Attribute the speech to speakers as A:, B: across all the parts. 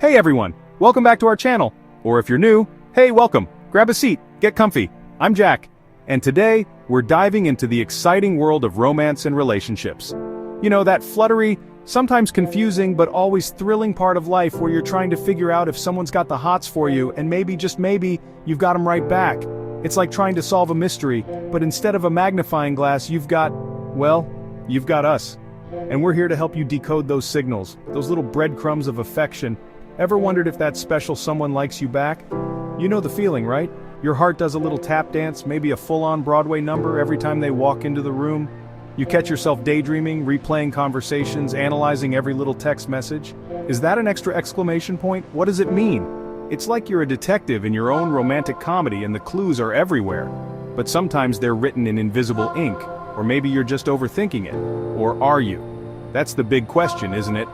A: Hey everyone, welcome back to our channel. Or if you're new, hey welcome, grab a seat, get comfy. I'm Jack, and today, we're diving into the exciting world of romance and relationships. You know, that fluttery, sometimes confusing but always thrilling part of life where you're trying to figure out if someone's got the hots for you and maybe, just maybe, you've got them right back. It's like trying to solve a mystery, but instead of a magnifying glass you've got us. And we're here to help you decode those signals, those little breadcrumbs of affection. Ever wondered if that special someone likes you back? You know the feeling, right? Your heart does a little tap dance, maybe a full-on Broadway number every time they walk into the room. You catch yourself daydreaming, replaying conversations, analyzing every little text message. Is that an extra exclamation point? What does it mean? It's like you're a detective in your own romantic comedy and the clues are everywhere. But sometimes they're written in invisible ink, or maybe you're just overthinking it. Or are you? That's the big question, isn't it?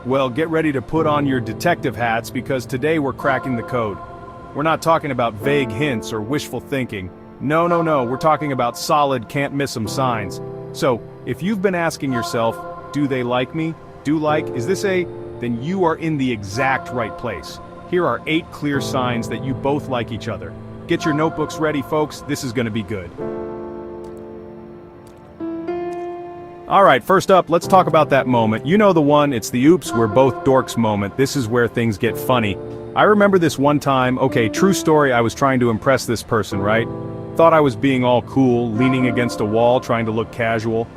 A: Well, get ready to put on your detective hats because today we're cracking the code. We're not talking about vague hints or wishful thinking. No, we're talking about solid can't-miss-em signs. So, if you've been asking yourself, do they like me? Is this a? Then you are in the exact right place. Here are 8 clear signs that you both like each other. Get your notebooks ready, folks, this is gonna be good. Alright, first up, let's talk about that moment. You know the one, it's the oops, we're both dorks moment. This is where things get funny. I remember this one time, okay, true story, I was trying to impress this person, right? Thought I was being all cool, leaning against a wall, trying to look casual.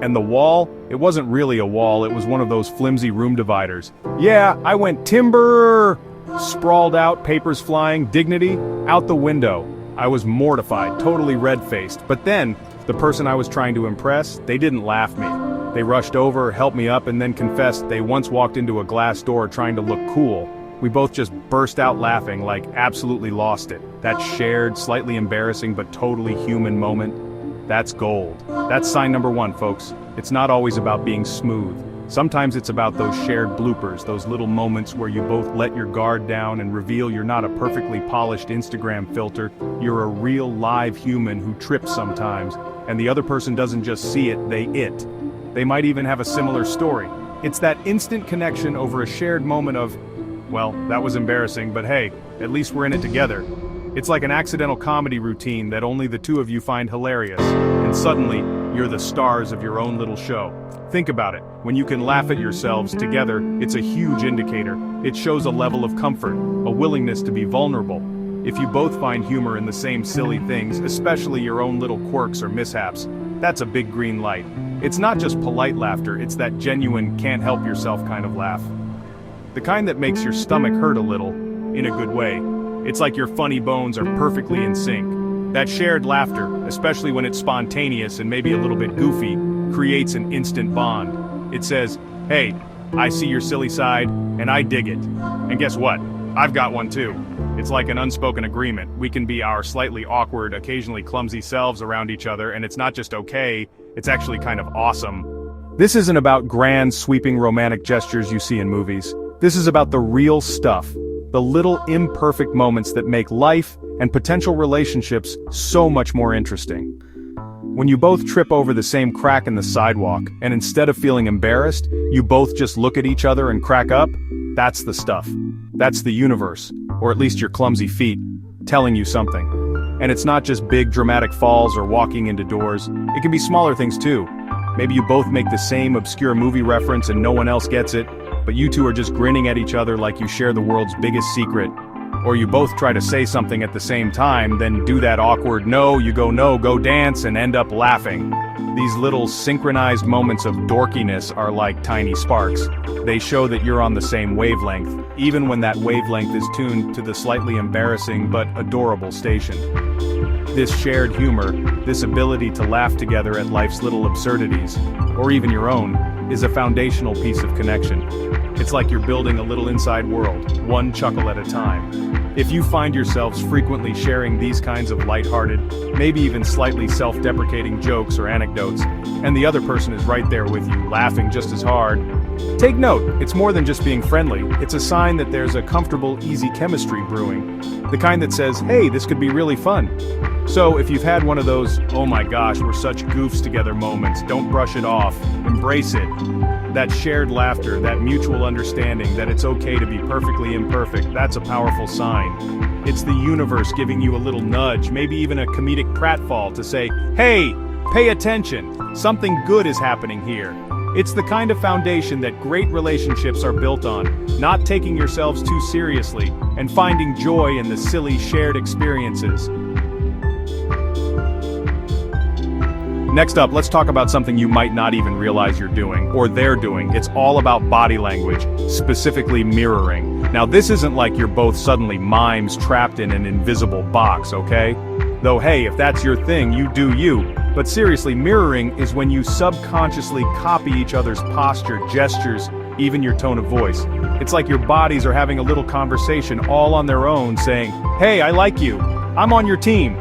A: And the wall, it wasn't really a wall, it was one of those flimsy room dividers. Yeah, I went timber! Sprawled out, papers flying, dignity, out the window. I was mortified, totally red-faced. But then, the person I was trying to impress, they didn't laugh me. They rushed over, helped me up, and then confessed they once walked into a glass door trying to look cool. We both just burst out laughing, like absolutely lost it. That shared, slightly embarrassing but totally human moment, that's gold. That's sign number 1, folks. It's not always about being smooth. Sometimes it's about those shared bloopers, those little moments where you both let your guard down and reveal you're not a perfectly polished Instagram filter, you're a real live human who trips sometimes, and the other person doesn't just see it, They might even have a similar story. It's that instant connection over a shared moment of, well, that was embarrassing, but hey, at least we're in it together. It's like an accidental comedy routine that only the two of you find hilarious, and suddenly, you're the stars of your own little show. Think about it, when you can laugh at yourselves together, it's a huge indicator. It shows a level of comfort, a willingness to be vulnerable. If you both find humor in the same silly things, especially your own little quirks or mishaps, that's a big green light. It's not just polite laughter, it's that genuine, can't help yourself kind of laugh. The kind that makes your stomach hurt a little, in a good way. It's like your funny bones are perfectly in sync. That shared laughter, especially when it's spontaneous and maybe a little bit goofy, creates an instant bond. It says, hey, I see your silly side, and I dig it. And guess what? I've got one too. It's like an unspoken agreement. We can be our slightly awkward, occasionally clumsy selves around each other, and it's not just okay, it's actually kind of awesome. This isn't about grand, sweeping romantic gestures you see in movies. This is about the real stuff. The little imperfect moments that make life and potential relationships so much more interesting. When you both trip over the same crack in the sidewalk, and instead of feeling embarrassed, you both just look at each other and crack up, that's the stuff. That's the universe, or at least your clumsy feet, telling you something. And it's not just big dramatic falls or walking into doors, it can be smaller things too. Maybe you both make the same obscure movie reference and no one else gets it, but you two are just grinning at each other like you share the world's biggest secret. Or you both try to say something at the same time, then do that awkward no, go dance, and end up laughing. These little synchronized moments of dorkiness are like tiny sparks. They show that you're on the same wavelength, even when that wavelength is tuned to the slightly embarrassing but adorable station. This shared humor, this ability to laugh together at life's little absurdities, or even your own, is a foundational piece of connection. It's like you're building a little inside world, one chuckle at a time. If you find yourselves frequently sharing these kinds of lighthearted, maybe even slightly self-deprecating jokes or anecdotes, and the other person is right there with you, laughing just as hard, Take note, it's more than just being friendly, it's a sign that there's a comfortable, easy chemistry brewing. The kind that says, hey, this could be really fun. So if you've had one of those, oh my gosh, we're such goofs together moments, don't brush it off, embrace it. That shared laughter, that mutual understanding that it's okay to be perfectly imperfect, that's a powerful sign. It's the universe giving you a little nudge, maybe even a comedic pratfall to say, hey, pay attention, something good is happening here. It's the kind of foundation that great relationships are built on, not taking yourselves too seriously, and finding joy in the silly shared experiences. Next up, let's talk about something you might not even realize you're doing, or they're doing. It's all about body language, specifically mirroring. Now this isn't like you're both suddenly mimes trapped in an invisible box, okay? Though hey, if that's your thing, you do you. But seriously, mirroring is when you subconsciously copy each other's posture, gestures, even your tone of voice. It's like your bodies are having a little conversation all on their own saying, hey, I like you, I'm on your team.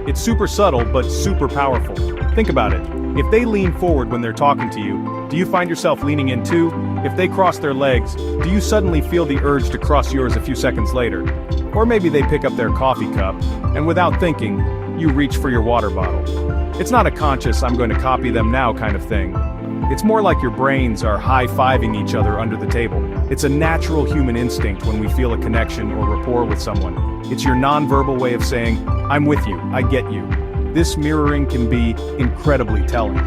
A: It's super subtle, but super powerful. Think about it. If they lean forward when they're talking to you, do you find yourself leaning in too? If they cross their legs, do you suddenly feel the urge to cross yours a few seconds later? Or maybe they pick up their coffee cup, and without thinking, you reach for your water bottle. It's not a conscious, I'm going to copy them now kind of thing. It's more like your brains are high-fiving each other under the table. It's a natural human instinct when we feel a connection or rapport with someone. It's your non-verbal way of saying, I'm with you, I get you. This mirroring can be incredibly telling.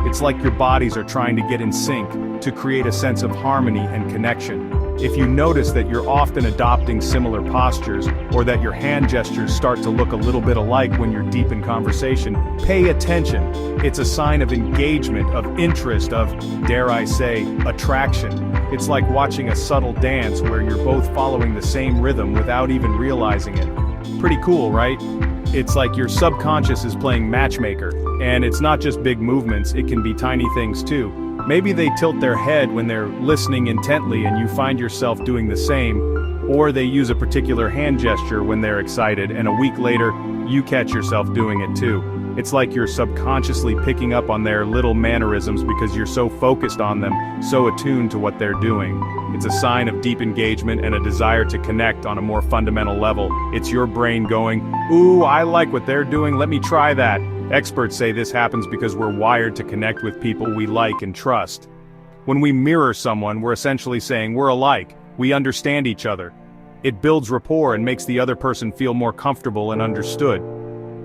A: It's like your bodies are trying to get in sync to create a sense of harmony and connection. If you notice that you're often adopting similar postures, or that your hand gestures start to look a little bit alike when you're deep in conversation, pay attention. It's a sign of engagement, of interest, of, dare I say, attraction. It's like watching a subtle dance where you're both following the same rhythm without even realizing it. Pretty cool, right? It's like your subconscious is playing matchmaker, and it's not just big movements, it can be tiny things too. Maybe they tilt their head when they're listening intently and you find yourself doing the same, or they use a particular hand gesture when they're excited and a week later, you catch yourself doing it too. It's like you're subconsciously picking up on their little mannerisms because you're so focused on them, so attuned to what they're doing. It's a sign of deep engagement and a desire to connect on a more fundamental level. It's your brain going, ooh, I like what they're doing, let me try that. Experts say this happens because we're wired to connect with people we like and trust. When we mirror someone, we're essentially saying we're alike, we understand each other. It builds rapport and makes the other person feel more comfortable and understood.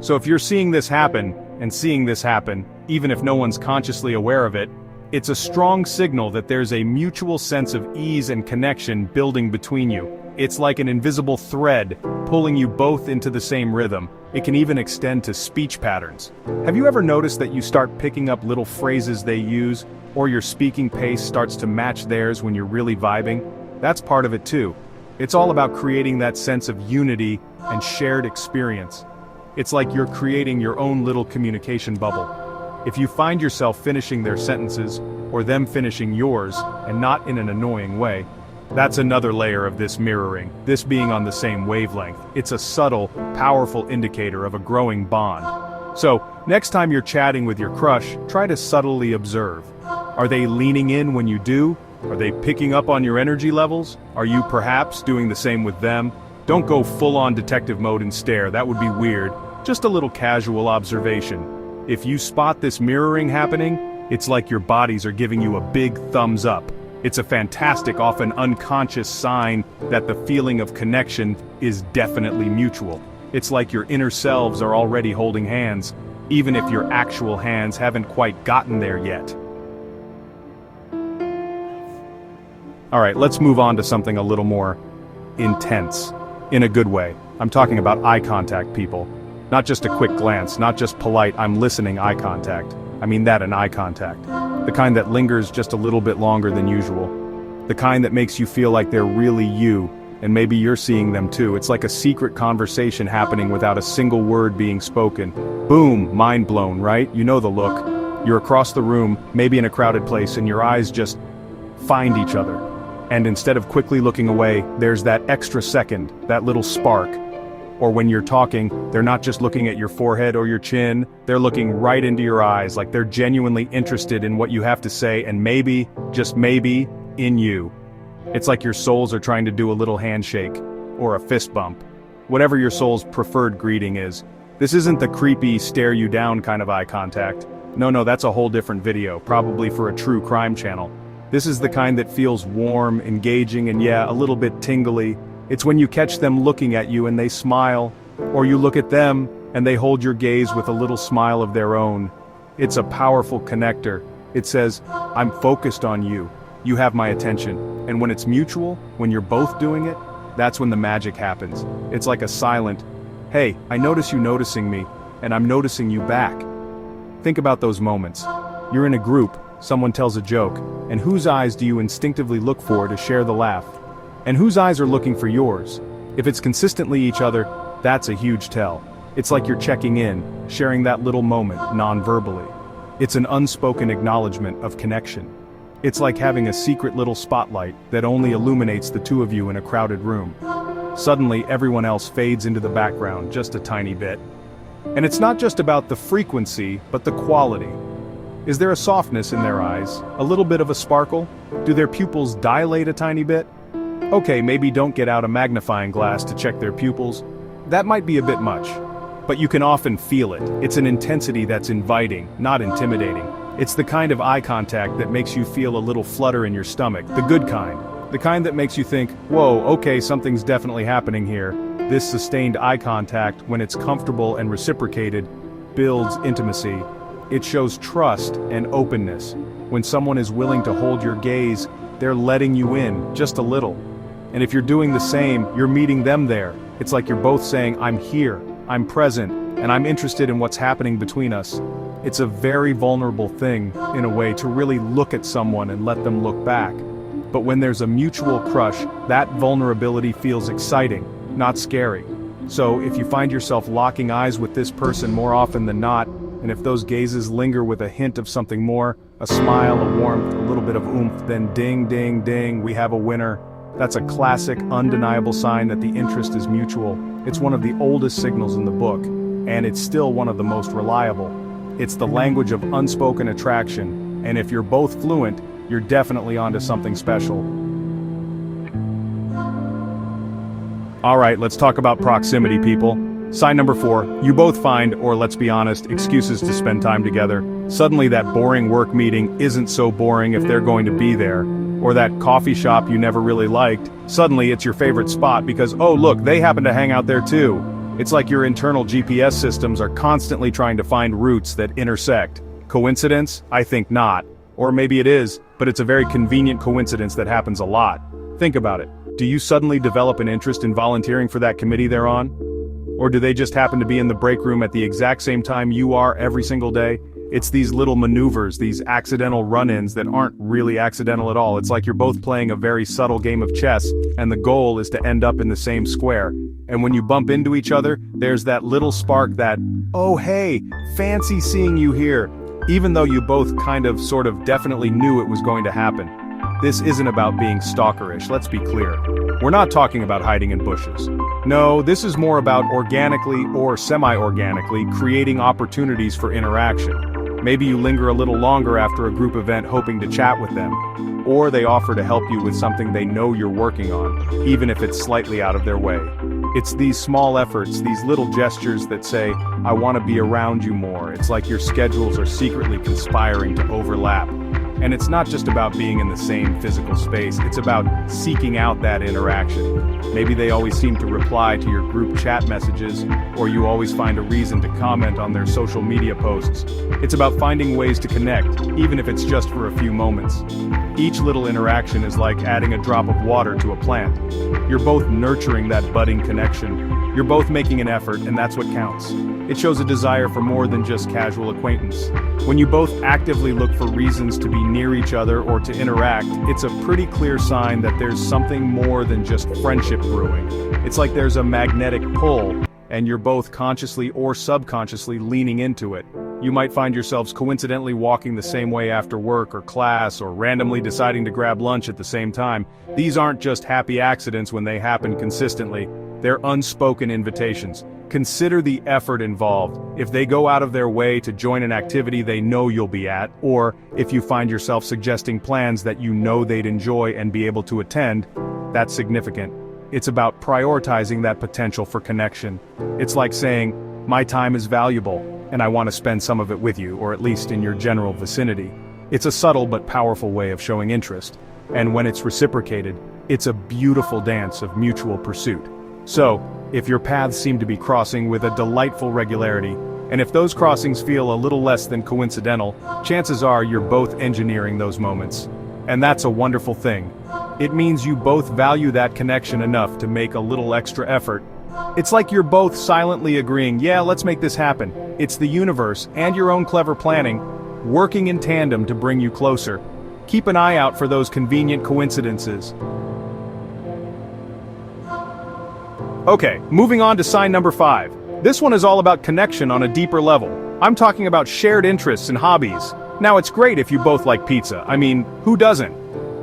A: So if you're seeing this happen, and seeing this happen, even if no one's consciously aware of it, it's a strong signal that there's a mutual sense of ease and connection building between you. It's like an invisible thread pulling you both into the same rhythm. It can even extend to speech patterns. Have you ever noticed that you start picking up little phrases they use, or your speaking pace starts to match theirs when you're really vibing? That's part of it too. It's all about creating that sense of unity and shared experience. It's like you're creating your own little communication bubble. If you find yourself finishing their sentences, or them finishing yours, and not in an annoying way, that's another layer of this mirroring, this being on the same wavelength. It's a subtle, powerful indicator of a growing bond. So, next time you're chatting with your crush, try to subtly observe. Are they leaning in when you do? Are they picking up on your energy levels? Are you perhaps doing the same with them? Don't go full-on detective mode and stare, that would be weird. Just a little casual observation. If you spot this mirroring happening, it's like your bodies are giving you a big thumbs up. It's a fantastic, often unconscious sign that the feeling of connection is definitely mutual. It's like your inner selves are already holding hands, even if your actual hands haven't quite gotten there yet. Alright, let's move on to something a little more intense. In a good way. I'm talking about eye contact, people. Not just a quick glance, not just polite, I'm listening eye contact. I mean that in eye contact. The kind that lingers just a little bit longer than usual. The kind that makes you feel like they're really you, and maybe you're seeing them too. It's like a secret conversation happening without a single word being spoken. Boom, mind blown, right? You know the look. You're across the room, maybe in a crowded place, and your eyes just find each other. And instead of quickly looking away, there's that extra second, that little spark. Or when you're talking, they're not just looking at your forehead or your chin, they're looking right into your eyes, like they're genuinely interested in what you have to say, and maybe, just maybe, in you. It's like your souls are trying to do a little handshake, or a fist bump. Whatever your soul's preferred greeting is. This isn't the creepy, stare you down kind of eye contact. No, that's a whole different video, probably for a true crime channel. This is the kind that feels warm, engaging, and yeah, a little bit tingly. It's when you catch them looking at you and they smile, or you look at them and they hold your gaze with a little smile of their own. It's a powerful connector. It says, I'm focused on you. You have my attention. And when it's mutual, when you're both doing it, that's when the magic happens. It's like a silent, hey, I notice you noticing me, and I'm noticing you back. Think about those moments. You're in a group, someone tells a joke, and whose eyes do you instinctively look for to share the laugh? And whose eyes are looking for yours? If it's consistently each other, that's a huge tell. It's like you're checking in, sharing that little moment non-verbally. It's an unspoken acknowledgement of connection. It's like having a secret little spotlight that only illuminates the two of you in a crowded room. Suddenly, everyone else fades into the background just a tiny bit. And it's not just about the frequency, but the quality. Is there a softness in their eyes? A little bit of a sparkle? Do their pupils dilate a tiny bit? Okay, maybe don't get out a magnifying glass to check their pupils. That might be a bit much. But you can often feel it. It's an intensity that's inviting, not intimidating. It's the kind of eye contact that makes you feel a little flutter in your stomach, the good kind. The kind that makes you think, whoa, okay, something's definitely happening here. This sustained eye contact, when it's comfortable and reciprocated, builds intimacy. It shows trust and openness. When someone is willing to hold your gaze, they're letting you in, just a little. And if you're doing the same, you're meeting them there. It's like you're both saying, I'm here, I'm present, and I'm interested in what's happening between us. It's a very vulnerable thing, in a way, to really look at someone and let them look back. But when there's a mutual crush, that vulnerability feels exciting, not scary. So if you find yourself locking eyes with this person more often than not, and if those gazes linger with a hint of something more, a smile, a warmth, a little bit of oomph, then ding, ding, ding, we have a winner. That's a classic, undeniable sign that the interest is mutual. It's one of the oldest signals in the book, and it's still one of the most reliable. It's the language of unspoken attraction, and if you're both fluent, you're definitely onto something special. Alright, let's talk about proximity, people. Sign number 4, you both find, or let's be honest, excuses to spend time together. Suddenly that boring work meeting isn't so boring if they're going to be there. Or that coffee shop you never really liked, suddenly it's your favorite spot because, oh look, they happen to hang out there too. It's like your internal GPS systems are constantly trying to find routes that intersect. Coincidence? I think not. Or maybe it is, but it's a very convenient coincidence that happens a lot. Think about it. Do you suddenly develop an interest in volunteering for that committee they're on? Or do they just happen to be in the break room at the exact same time you are every single day? It's these little maneuvers, these accidental run-ins that aren't really accidental at all. It's like you're both playing a very subtle game of chess, and the goal is to end up in the same square. And when you bump into each other, there's that little spark that, oh hey, fancy seeing you here, even though you both kind of, sort of, definitely knew it was going to happen. This isn't about being stalkerish, let's be clear. We're not talking about hiding in bushes. No, this is more about organically or semi-organically creating opportunities for interaction. Maybe you linger a little longer after a group event hoping to chat with them, or they offer to help you with something they know you're working on, even if it's slightly out of their way. It's these small efforts, these little gestures that say, I want to be around you more. It's like your schedules are secretly conspiring to overlap. And it's not just about being in the same physical space, it's about seeking out that interaction. Maybe they always seem to reply to your group chat messages, or you always find a reason to comment on their social media posts. It's about finding ways to connect, even if it's just for a few moments. Each little interaction is like adding a drop of water to a plant. You're both nurturing that budding connection. You're both making an effort, and that's what counts. It shows a desire for more than just casual acquaintance. When you both actively look for reasons to be near each other or to interact, it's a pretty clear sign that there's something more than just friendship brewing. It's like there's a magnetic pull, and you're both consciously or subconsciously leaning into it. You might find yourselves coincidentally walking the same way after work or class, or randomly deciding to grab lunch at the same time. These aren't just happy accidents when they happen consistently. They're unspoken invitations. Consider the effort involved. If they go out of their way to join an activity they know you'll be at, or if you find yourself suggesting plans that you know they'd enjoy and be able to attend, that's significant. It's about prioritizing that potential for connection. It's like saying, my time is valuable, and I want to spend some of it with you, or at least in your general vicinity. It's a subtle but powerful way of showing interest. And when it's reciprocated, it's a beautiful dance of mutual pursuit. So, if your paths seem to be crossing with a delightful regularity, and if those crossings feel a little less than coincidental, chances are you're both engineering those moments. And that's a wonderful thing. It means you both value that connection enough to make a little extra effort. It's like you're both silently agreeing, yeah, let's make this happen. It's the universe, and your own clever planning, working in tandem to bring you closer. Keep an eye out for those convenient coincidences. Okay, moving on to sign number 5. This one is all about connection on a deeper level. I'm talking about shared interests and hobbies. Now it's great if you both like pizza, I mean, who doesn't?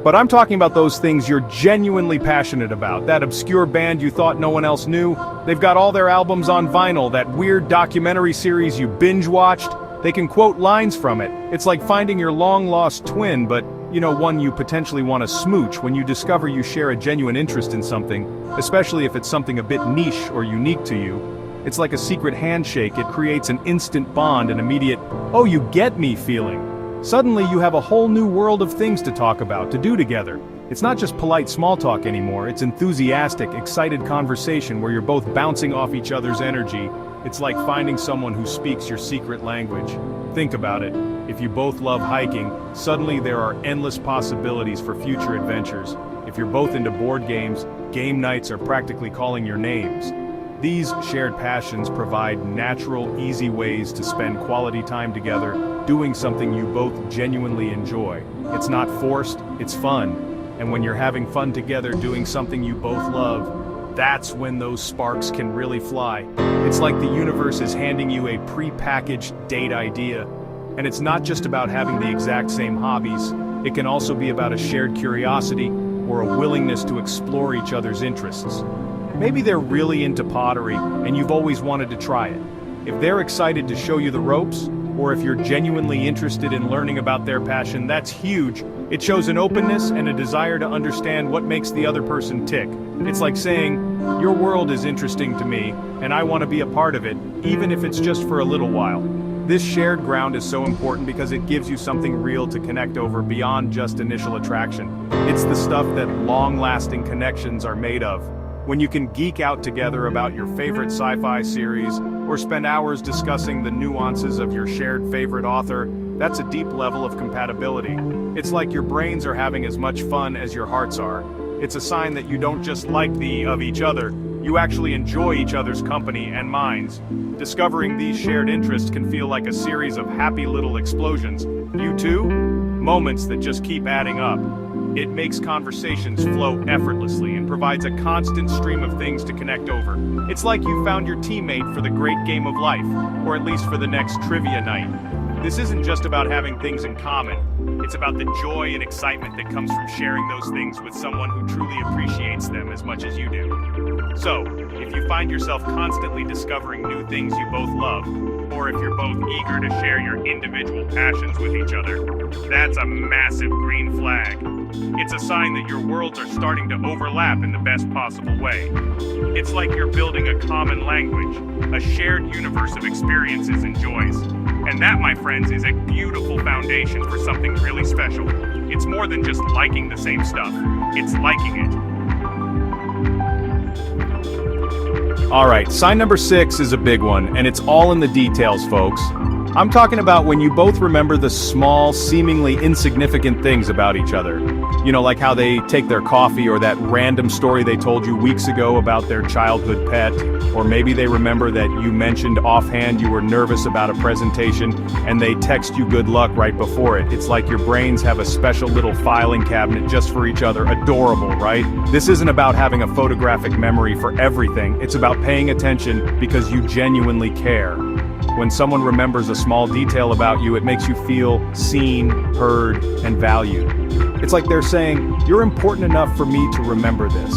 A: But I'm talking about those things you're genuinely passionate about, that obscure band you thought no one else knew, they've got all their albums on vinyl, that weird documentary series you binge-watched, they can quote lines from it. It's like finding your long-lost twin, but, one you potentially want to smooch when you discover you share a genuine interest in something, especially if it's something a bit niche or unique to you. It's like a secret handshake, it creates an instant bond, an immediate, oh you get me feeling. Suddenly you have a whole new world of things to talk about, to do together. It's not just polite small talk anymore, it's enthusiastic, excited conversation where you're both bouncing off each other's energy. It's like finding someone who speaks your secret language. Think about it. If you both love hiking, suddenly there are endless possibilities for future adventures. If you're both into board games, game nights are practically calling your names. These shared passions provide natural, easy ways to spend quality time together, doing something you both genuinely enjoy. It's not forced, it's fun. And when you're having fun together doing something you both love, that's when those sparks can really fly. It's like the universe is handing you a pre-packaged date idea. And it's not just about having the exact same hobbies. It can also be about a shared curiosity or a willingness to explore each other's interests. Maybe they're really into pottery, and you've always wanted to try it. If they're excited to show you the ropes, or if you're genuinely interested in learning about their passion, that's huge. It shows an openness and a desire to understand what makes the other person tick. It's like saying, your world is interesting to me, and I want to be a part of it, even if it's just for a little while. This shared ground is so important because it gives you something real to connect over beyond just initial attraction. It's the stuff that long-lasting connections are made of. When you can geek out together about your favorite sci-fi series, or spend hours discussing the nuances of your shared favorite author, that's a deep level of compatibility. It's like your brains are having as much fun as your hearts are. It's a sign that you don't just like of each other, you actually enjoy each other's company and minds. Discovering these shared interests can feel like a series of happy little explosions. You too? Moments that just keep adding up. It makes conversations flow effortlessly and provides a constant stream of things to connect over. It's like you found your teammate for the great game of life, or at least for the next trivia night. This isn't just about having things in common. It's about the joy and excitement that comes from sharing those things with someone who truly appreciates them as much as you do. So, if you find yourself constantly discovering new things you both love, or if you're both eager to share your individual passions with each other, that's a massive green flag. It's a sign that your worlds are starting to overlap in the best possible way. It's like you're building a common language, a shared universe of experiences and joys. And that, my friends, is a beautiful foundation for something really special. It's more than just liking the same stuff, it's liking it. Alright, sign number 6 is a big one, and it's all in the details, folks. I'm talking about when you both remember the small, seemingly insignificant things about each other. Like how they take their coffee, or that random story they told you weeks ago about their childhood pet, or maybe they remember that you mentioned offhand you were nervous about a presentation, and they text you good luck right before it. It's like your brains have a special little filing cabinet just for each other. Adorable, right? This isn't about having a photographic memory for everything, it's about paying attention because you genuinely care. When someone remembers a small detail about you, it makes you feel seen, heard, and valued. It's like they're saying, you're important enough for me to remember this.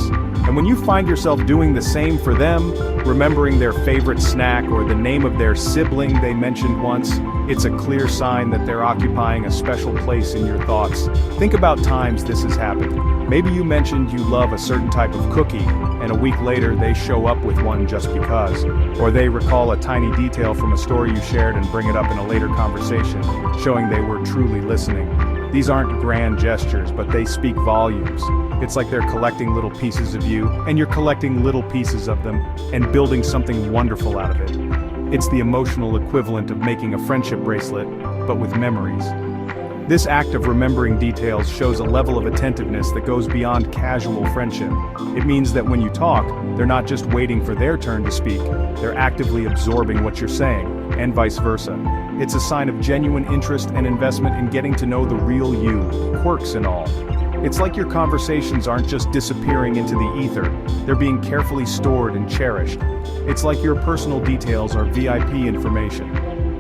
A: And when you find yourself doing the same for them, remembering their favorite snack or the name of their sibling they mentioned once, it's a clear sign that they're occupying a special place in your thoughts. Think about times this has happened. Maybe you mentioned you love a certain type of cookie, and a week later they show up with one just because. Or they recall a tiny detail from a story you shared and bring it up in a later conversation, showing they were truly listening. These aren't grand gestures, but they speak volumes. It's like they're collecting little pieces of you, and you're collecting little pieces of them, and building something wonderful out of it. It's the emotional equivalent of making a friendship bracelet, but with memories. This act of remembering details shows a level of attentiveness that goes beyond casual friendship. It means that when you talk, they're not just waiting for their turn to speak, they're actively absorbing what you're saying, and vice versa. It's a sign of genuine interest and investment in getting to know the real you, quirks and all. It's like your conversations aren't just disappearing into the ether, they're being carefully stored and cherished. It's like your personal details are VIP information.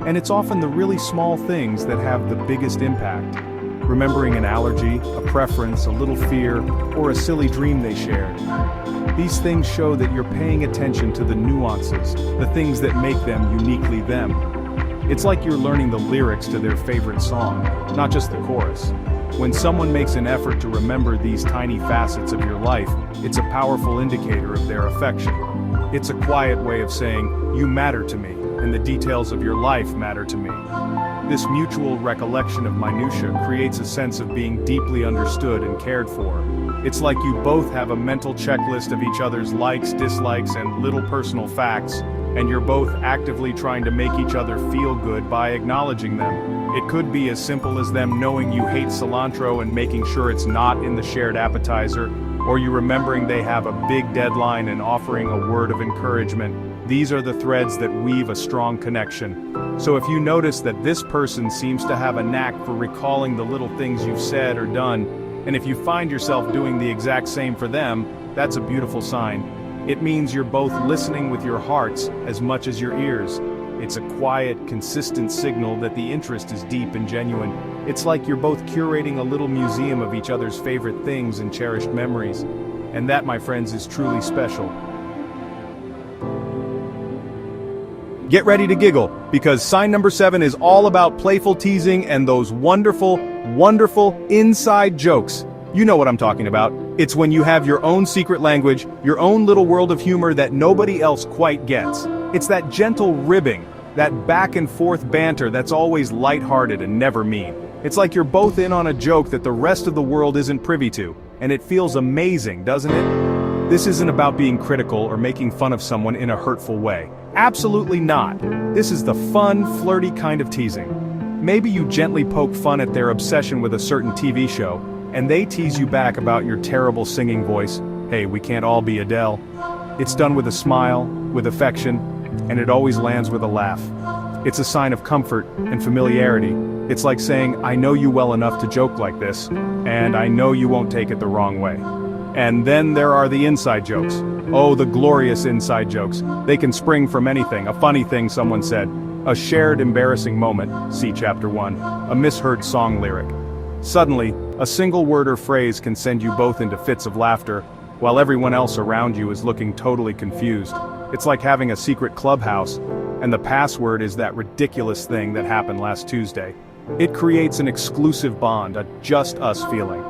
A: And it's often the really small things that have the biggest impact. Remembering an allergy, a preference, a little fear, or a silly dream they shared. These things show that you're paying attention to the nuances, the things that make them uniquely them. It's like you're learning the lyrics to their favorite song, not just the chorus. When someone makes an effort to remember these tiny facets of your life, it's a powerful indicator of their affection. It's a quiet way of saying, you matter to me, and the details of your life matter to me. This mutual recollection of minutiae creates a sense of being deeply understood and cared for. It's like you both have a mental checklist of each other's likes, dislikes, and little personal facts, and you're both actively trying to make each other feel good by acknowledging them. It could be as simple as them knowing you hate cilantro and making sure it's not in the shared appetizer, or you remembering they have a big deadline and offering a word of encouragement. These are the threads that weave a strong connection. So if you notice that this person seems to have a knack for recalling the little things you've said or done, and if you find yourself doing the exact same for them, that's a beautiful sign. It means you're both listening with your hearts as much as your ears. It's a quiet, consistent signal that the interest is deep and genuine. It's like you're both curating a little museum of each other's favorite things and cherished memories. And that, my friends, is truly special. Get ready to giggle, because sign number 7 is all about playful teasing and those wonderful, wonderful inside jokes. You know what I'm talking about. It's when you have your own secret language, your own little world of humor that nobody else quite gets. It's that gentle ribbing, that back and forth banter that's always lighthearted and never mean. It's like you're both in on a joke that the rest of the world isn't privy to, and it feels amazing, doesn't it? This isn't about being critical or making fun of someone in a hurtful way. Absolutely not. This is the fun, flirty kind of teasing. Maybe you gently poke fun at their obsession with a certain TV show, and they tease you back about your terrible singing voice. Hey, we can't all be Adele. It's done with a smile, with affection, and it always lands with a laugh. It's a sign of comfort and familiarity. It's like saying, I know you well enough to joke like this, and I know you won't take it the wrong way. And then there are the inside jokes. Oh, the glorious inside jokes. They can spring from anything, a funny thing someone said, a shared embarrassing moment, see chapter 1, a misheard song lyric. Suddenly, a single word or phrase can send you both into fits of laughter, while everyone else around you is looking totally confused. It's like having a secret clubhouse, and the password is that ridiculous thing that happened last Tuesday. It creates an exclusive bond, a just us feeling.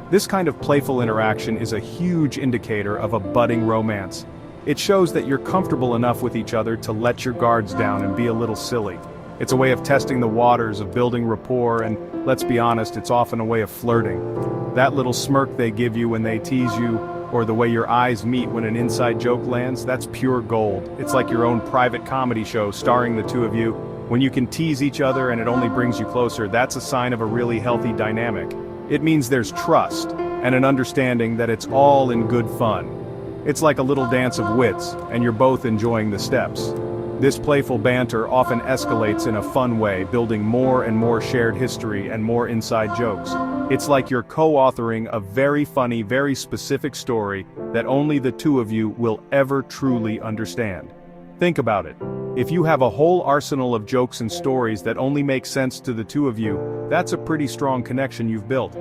A: This kind of playful interaction is a huge indicator of a budding romance. It shows that you're comfortable enough with each other to let your guards down and be a little silly. It's a way of testing the waters, of building rapport, and let's be honest, it's often a way of flirting. That little smirk they give you when they tease you, or the way your eyes meet when an inside joke lands, that's pure gold. It's like your own private comedy show starring the two of you. When you can tease each other and it only brings you closer, that's a sign of a really healthy dynamic. It means there's trust, and an understanding that it's all in good fun. It's like a little dance of wits, and you're both enjoying the steps. This playful banter often escalates in a fun way, building more and more shared history and more inside jokes. It's like you're co-authoring a very funny, very specific story that only the two of you will ever truly understand. Think about it. If you have a whole arsenal of jokes and stories that only make sense to the two of you, that's a pretty strong connection you've built.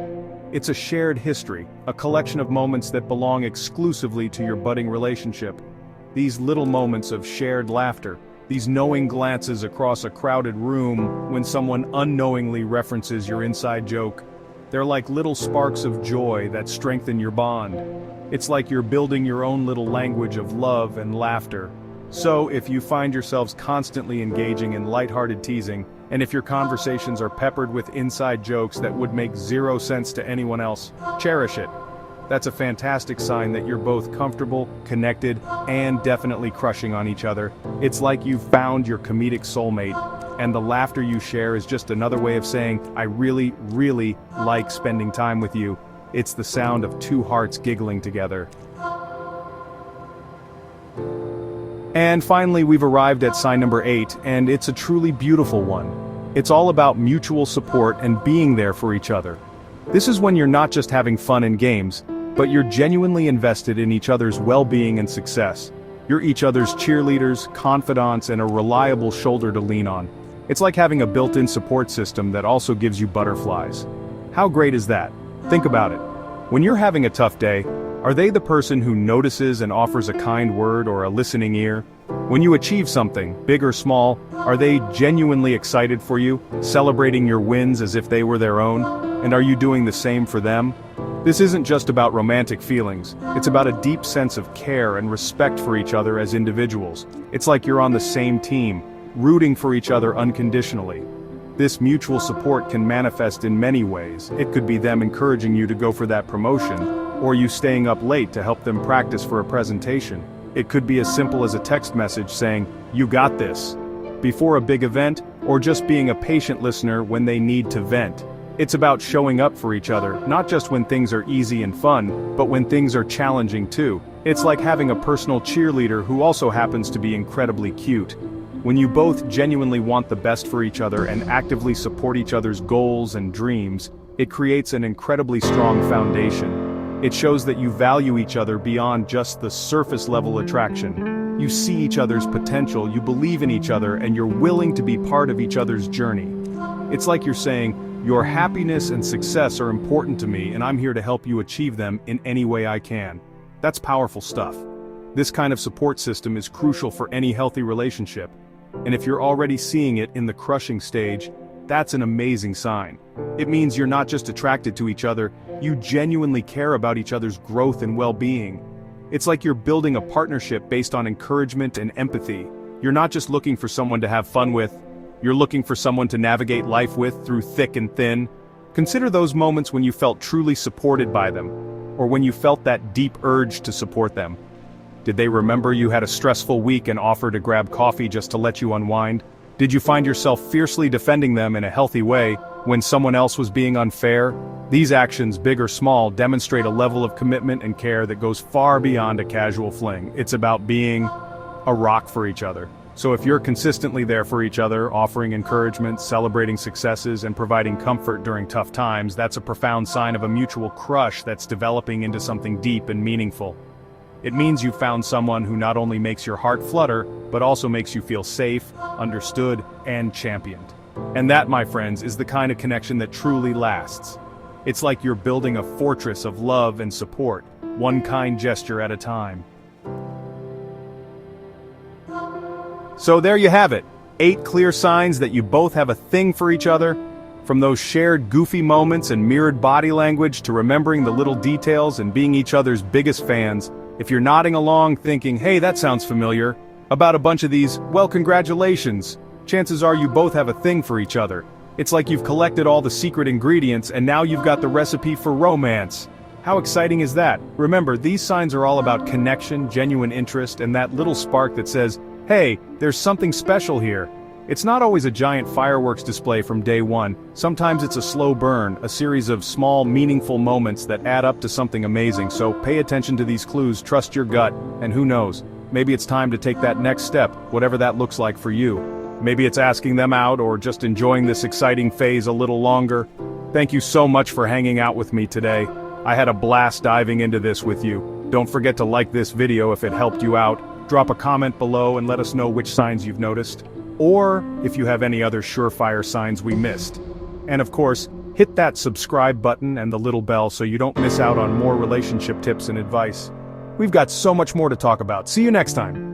A: It's a shared history, a collection of moments that belong exclusively to your budding relationship. These little moments of shared laughter, these knowing glances across a crowded room when someone unknowingly references your inside joke, they're like little sparks of joy that strengthen your bond. It's like you're building your own little language of love and laughter. So, if you find yourselves constantly engaging in lighthearted teasing, and if your conversations are peppered with inside jokes that would make zero sense to anyone else, cherish it. That's a fantastic sign that you're both comfortable, connected, and definitely crushing on each other. It's like you've found your comedic soulmate, and the laughter you share is just another way of saying, I really, really like spending time with you. It's the sound of two hearts giggling together. And finally, we've arrived at sign number 8, and it's a truly beautiful one. It's all about mutual support and being there for each other. This is when you're not just having fun and games, but you're genuinely invested in each other's well-being and success. You're each other's cheerleaders, confidants, and a reliable shoulder to lean on. It's like having a built-in support system that also gives you butterflies. How great is that? Think about it. When you're having a tough day, are they the person who notices and offers a kind word or a listening ear? When you achieve something, big or small, are they genuinely excited for you, celebrating your wins as if they were their own? And are you doing the same for them? This isn't just about romantic feelings, it's about a deep sense of care and respect for each other as individuals. It's like you're on the same team, rooting for each other unconditionally. This mutual support can manifest in many ways. It could be them encouraging you to go for that promotion, or you staying up late to help them practice for a presentation. It could be as simple as a text message saying, "You got this," before a big event, or just being a patient listener when they need to vent. It's about showing up for each other, not just when things are easy and fun, but when things are challenging too. It's like having a personal cheerleader who also happens to be incredibly cute. When you both genuinely want the best for each other and actively support each other's goals and dreams, it creates an incredibly strong foundation. It shows that you value each other beyond just the surface-level attraction. You see each other's potential, you believe in each other, and you're willing to be part of each other's journey. It's like you're saying, your happiness and success are important to me, and I'm here to help you achieve them in any way I can. That's powerful stuff. This kind of support system is crucial for any healthy relationship. And if you're already seeing it in the crushing stage, that's an amazing sign. It means you're not just attracted to each other, you genuinely care about each other's growth and well-being. It's like you're building a partnership based on encouragement and empathy. You're not just looking for someone to have fun with, you're looking for someone to navigate life with through thick and thin. Consider those moments when you felt truly supported by them, or when you felt that deep urge to support them. Did they remember you had a stressful week and offer to grab coffee just to let you unwind? Did you find yourself fiercely defending them in a healthy way when someone else was being unfair? These actions, big or small, demonstrate a level of commitment and care that goes far beyond a casual fling. It's about being a rock for each other. So if you're consistently there for each other, offering encouragement, celebrating successes, and providing comfort during tough times, that's a profound sign of a mutual crush that's developing into something deep and meaningful. It means you've found someone who not only makes your heart flutter, but also makes you feel safe, understood, and championed. And that, my friends, is the kind of connection that truly lasts. It's like you're building a fortress of love and support, one kind gesture at a time. So there you have it, 8 clear signs that you both have a thing for each other. From those shared goofy moments and mirrored body language to remembering the little details and being each other's biggest fans. If you're nodding along thinking, hey, that sounds familiar, about a bunch of these, well, congratulations. Chances are you both have a thing for each other. It's like you've collected all the secret ingredients and now you've got the recipe for romance. How exciting is that? Remember, these signs are all about connection, genuine interest, and that little spark that says, hey, there's something special here. It's not always a giant fireworks display from day one. Sometimes it's a slow burn, a series of small, meaningful moments that add up to something amazing. So pay attention to these clues, trust your gut, and who knows, maybe it's time to take that next step, whatever that looks like for you. Maybe it's asking them out or just enjoying this exciting phase a little longer. Thank you so much for hanging out with me today. I had a blast diving into this with you. Don't forget to like this video if it helped you out. Drop a comment below and let us know which signs you've noticed, or if you have any other surefire signs we missed. And of course, Hit that subscribe button and the little bell so you don't miss out on more relationship tips and advice. We've got so much more to talk about. See you next time.